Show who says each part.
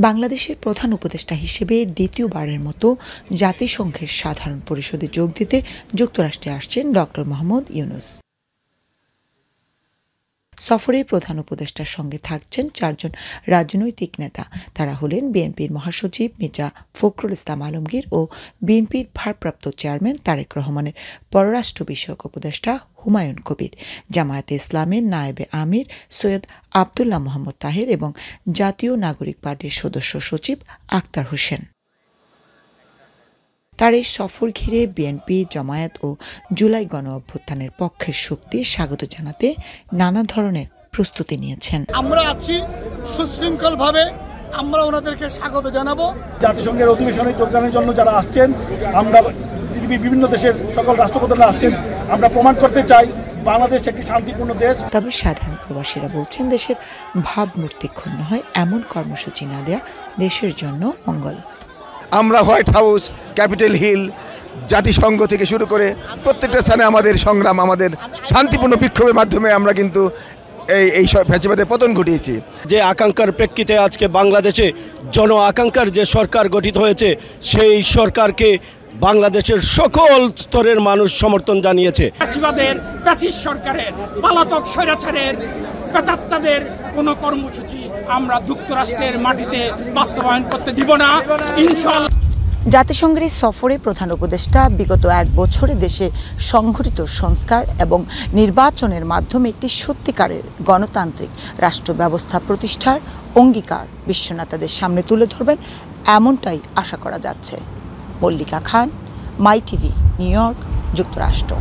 Speaker 1: বাংলাদেশের প্রধান উপদেষ্টা হিসেবে দ্বিতীয়বারের মতো জাতিসংঘের সাধারণ পরিষদে যোগ দিতে যুক্তরাষ্ট্রে আসছেন ডক্টর মোহাম্মদ ইউনূস। সফরে প্রধান উপদেষ্টার সঙ্গে থাকছেন 4 জন রাজনৈতিক নেতা। তারা হলেন বিএনপির মহাসচিব মির্জা ফখরুল ইসলাম আলমগীর ও বিএনপির ভারপ্রাপ্ত চেয়ারম্যান তারেক রহমানের পররাষ্ট্র বিষয়ক উপদেষ্টা হুমায়ুন কবির, জামায়াতে ইসলামের নায়েবে আমির সৈয়দ আবদুল্লাহ মোহাম্মদ তাহের এবং জাতীয় নাগরিক পার্টির সদস্য সচিব আক্তার হোসেন। তার এই সফর ঘিরে বিএনপি, জামায়াত ও জুলাই গণ অভ্যুত্থানের পক্ষের শক্তি স্বাগত জানাতে নানা ধরনের প্রস্তুতি নিয়েছেন।
Speaker 2: আমরা আছি সুশৃঙ্খলভাবে, আমরা ওনাদেরকে স্বাগত জানাবো। জাতিসংঘের অধিবেশনে যোগদানের জন্য যারা আসছেন, আমরা পৃথিবীর বিভিন্ন দেশের সকল রাষ্ট্রপ্রধানরা আসছেন, আমরা প্রমাণ করতে চাই বাংলাদেশ একটি শান্তিপূর্ণ দেশ।
Speaker 1: তবে সাধারণ প্রবাসীরা বলছেন, দেশের ভাবমূর্তি ক্ষুণ্ণ হয় এমন কর্মসূচি না দেয়া দেশের জন্য মঙ্গল।
Speaker 3: আমরা হোয়াইট হাউস, ক্যাপিটাল হিল, জাতিসংঘ থেকে শুরু করে প্রত্যেকটা স্থানে আমাদের সংগ্রাম, আমাদের শান্তিপূর্ণ বিক্ষোভের মাধ্যমে আমরা কিন্তু এই ফ্যাসিবাদের পতন ঘটিয়েছি।
Speaker 4: যে আকাঙ্ক্ষার প্রেক্ষিতে আজকে বাংলাদেশে জন আকাঙ্ক্ষার যে সরকার গঠিত হয়েছে, সেই সরকারকে বাংলাদেশের সকল স্তরের মানুষ সমর্থন জানিয়েছে।
Speaker 5: ফ্যাসিবাদের প্যাসিস্ট সরকারের পলাতক স্বৈরাচারের প্রেতাত্মাদের কোনো কর্মসূচি আমরা যুক্তরাষ্ট্রের মাটিতে বাস্তবায়ন করতে দিব না, ইনশাআল্লাহ।
Speaker 1: জাতিসংঘের সফরে প্রধান উপদেষ্টা বিগত 1 বছরে দেশে সংঘটিত সংস্কার এবং নির্বাচনের মাধ্যমে একটি সত্যিকারের গণতান্ত্রিক রাষ্ট্র ব্যবস্থা প্রতিষ্ঠার অঙ্গীকার বিশ্বনেতাদের সামনে তুলে ধরবেন, এমনটাই আশা করা যাচ্ছে। মল্লিকা খান, মাই টিভি, নিউ ইয়র্ক, যুক্তরাষ্ট্র।